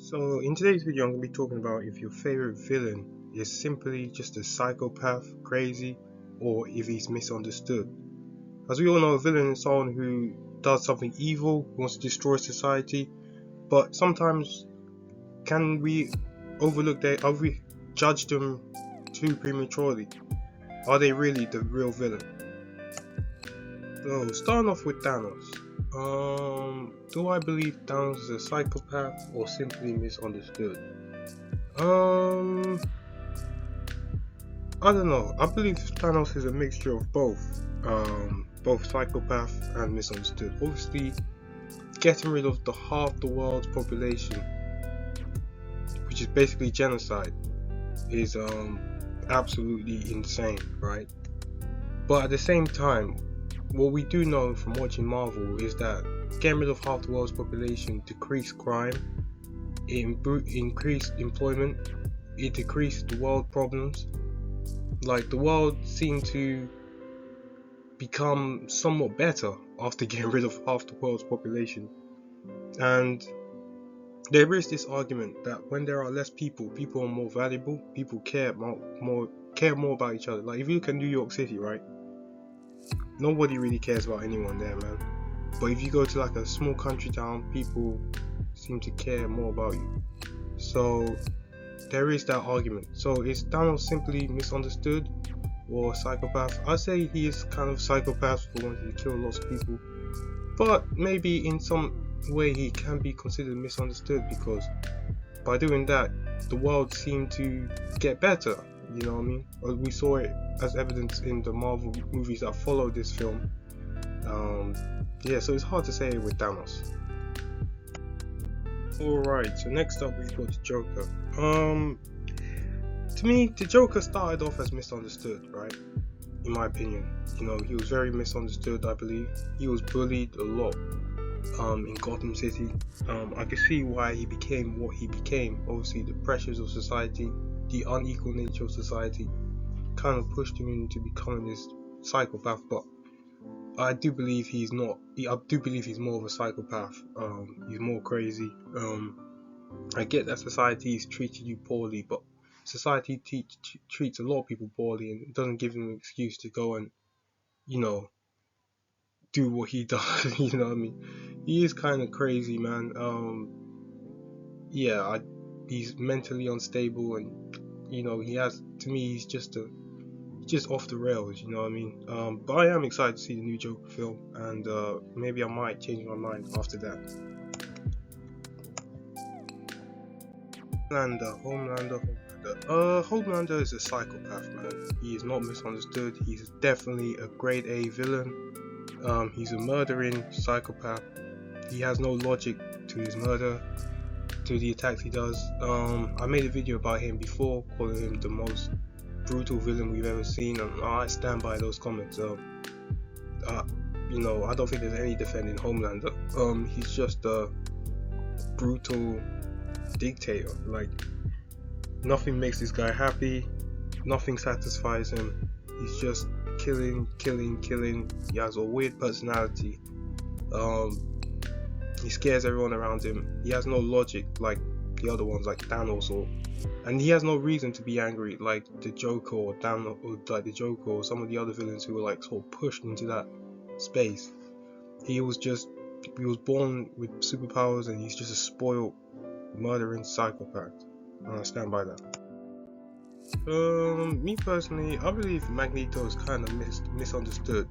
So in today's video I'm going to be talking about if your favorite villain is simply just a psychopath, crazy, or if he's misunderstood. As we all know, a villain is someone who does something evil, wants to destroy society, but sometimes can we judge them too prematurely? Are they really the real villain? So starting off with Thanos. Do I believe Thanos is a psychopath or simply misunderstood? I don't know. I believe Thanos is a mixture of both psychopath and misunderstood. Obviously, getting rid of the half the world's population, which is basically genocide, is absolutely insane, right? But at the same time, what we do know from watching Marvel is that getting rid of half the world's population decreased crime, it increased employment, it decreased the world problems. Like, the world seemed to become somewhat better after getting rid of half the world's population. And there is this argument that when there are less people, people are more valuable, people care more about each other. Like, if you look at New York City, right? Nobody really cares about anyone there, man. But if you go to like a small country town, people seem to care more about you. So there is that argument. So is Thanos simply misunderstood or psychopath? I say he is kind of psychopath for wanting to kill lots of people, but maybe in some way he can be considered misunderstood, because by doing that the world seemed to get better. You know what I mean? We saw it as evidence in the Marvel movies that followed this film. Yeah, so it's hard to say with Thanos. Alright, so next up we've got the Joker. To me, the Joker started off as misunderstood, right? In my opinion. You know, he was very misunderstood, I believe. He was bullied a lot in Gotham City. I could see why he became what he became. Obviously, the pressures of society, the unequal nature of society kind of pushed him into becoming this psychopath, but I do believe he's not. I do believe he's more of a psychopath. He's more crazy. I get that society has treated you poorly, but society treats a lot of people poorly, and it doesn't give him an excuse to go and, you know, do what he does. You know what I mean? He is kind of crazy, man. Yeah, he's mentally unstable, and you know, to me, he's just off the rails, you know what I mean? But I am excited to see the new Joker film, and maybe I might change my mind after that. Homelander is a psychopath, man. He is not misunderstood. He's definitely a grade A villain. He's a murdering psychopath. He has no logic to his murder, to the attacks he does. I made a video about him before, calling him the most brutal villain we've ever seen, and I stand by those comments. You know, I don't think there's any defending Homelander. He's just a brutal dictator. Like, nothing makes this guy happy, nothing satisfies him. He's just killing. He has a weird personality. He scares everyone around him. He has no logic like the other ones, like Thanos, and he has no reason to be angry like the Joker or Thanos, or like the Joker or some of the other villains who were like sort of pushed into that space. He was born with superpowers, and he's just a spoiled, murdering psychopath. And I stand by that. Me personally, I believe Magneto is kind of misunderstood.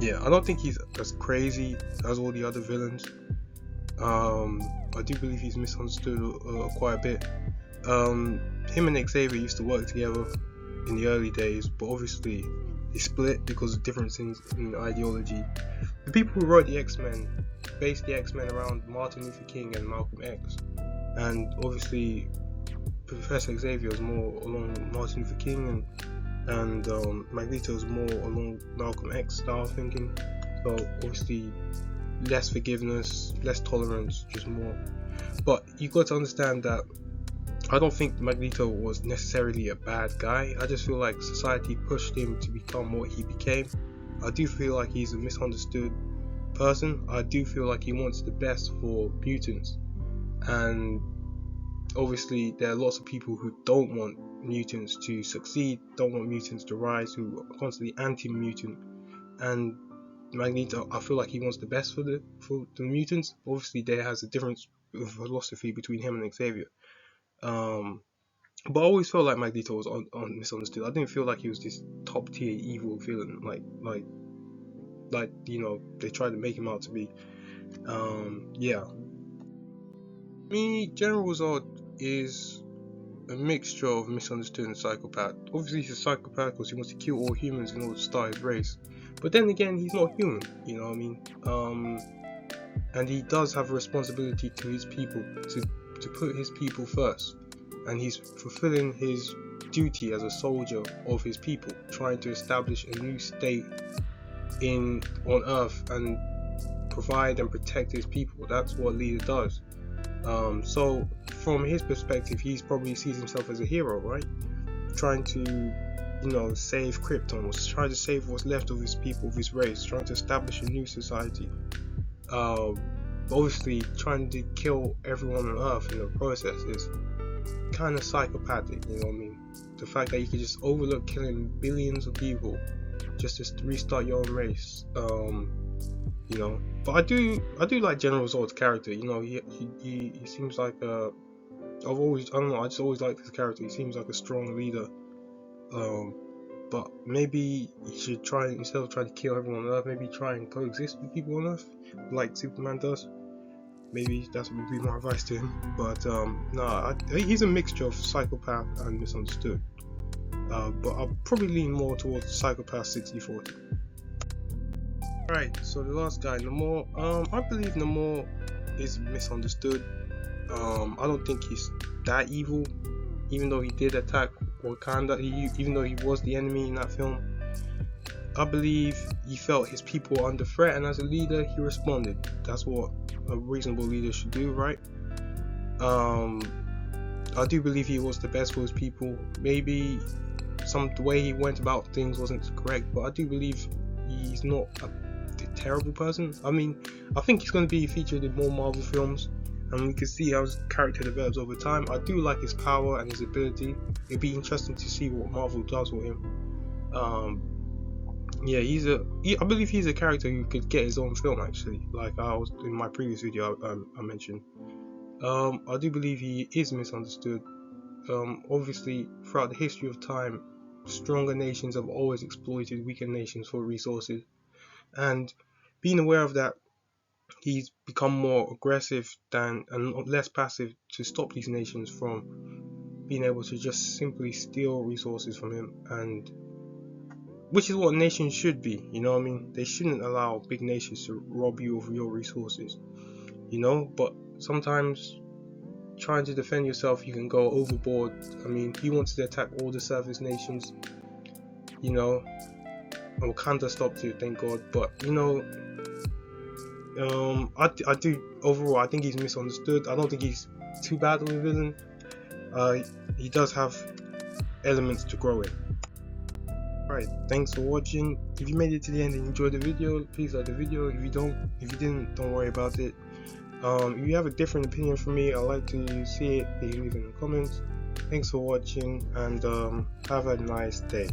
Yeah, I don't think he's as crazy as all the other villains. I do believe he's misunderstood quite a bit. Him and Xavier used to work together in the early days, but obviously they split because of differences in ideology. The people who wrote the X-Men based the X-Men around Martin Luther King and Malcolm X, and obviously Professor Xavier is more along Martin Luther King, and Magneto is more along Malcolm X style thinking. So obviously less forgiveness, less tolerance, just more. But you got to understand that I don't think Magneto was necessarily a bad guy. I just feel like society pushed him to become what he became. I do feel like he's a misunderstood person. I do feel like he wants the best for mutants, and obviously there are lots of people who don't want mutants to succeed, don't want mutants to rise, who are constantly anti-mutant. And Magneto, I feel like he wants the best for the mutants. Obviously there has a different philosophy between him and Xavier. But I always felt like Magneto was misunderstood. I didn't feel like he was this top tier evil villain, like they tried to make him out to be. Yeah. General Zod is a mixture of misunderstood and psychopath. Obviously he's a psychopath because he wants to kill all humans in order to start his race. But then again, he's not human, you know what I mean? And he does have a responsibility to his people, to put his people first. And he's fulfilling his duty as a soldier of his people, trying to establish a new state on Earth and provide and protect his people. That's what a leader does. So from his perspective, he probably sees himself as a hero, right? Trying to, save Krypton, or trying to save what's left of his people, of his race, trying to establish a new society. Obviously, trying to kill everyone on Earth in the process is kind of psychopathic, you know what I mean? The fact that you could just overlook killing billions of people just to restart your own race. But I do like General Zod's character. He seems like I just always liked his character. He seems like a strong leader. But maybe he should try, instead of trying to kill everyone on Earth, maybe try and coexist with people on Earth, like Superman does. Maybe that would be my advice to him. But he's a mixture of psychopath and misunderstood. But I'll probably lean more towards psychopath 60-40. Right, so the last guy, Namor. I believe Namor is misunderstood. I don't think he's that evil, even though he did attack Wakanda. Even though he was the enemy in that film, I believe he felt his people were under threat, and as a leader, he responded. That's what a reasonable leader should do, right? I do believe he was the best for his people. Maybe the way he went about things wasn't correct, but I do believe he's not a terrible person. I mean, I think he's going to be featured in more Marvel films, and we can see how his character develops over time. I do like his power and his ability. It'd be interesting to see what Marvel does with him. I believe he's a character who could get his own film, actually, like I was in my previous video I mentioned. I do believe he is misunderstood. Obviously, throughout the history of time, stronger nations have always exploited weaker nations for resources, and being aware of that, he's become more aggressive and less passive to stop these nations from being able to just simply steal resources from him, and which is what nations should be, you know what I mean? They shouldn't allow big nations to rob you of your resources, but sometimes trying to defend yourself, you can go overboard. I mean, he wanted to attack all the surface nations, and Wakanda stopped it, thank God. But I do overall, I think he's misunderstood. I don't think he's too bad of a villain. He does have elements to grow in. Right, thanks for watching. If you made it to the end and enjoyed the video, please like the video. If you didn't, don't worry about it. If you have a different opinion from me, I'd like to see it. Leave it in the comments. Thanks for watching, and have a nice day.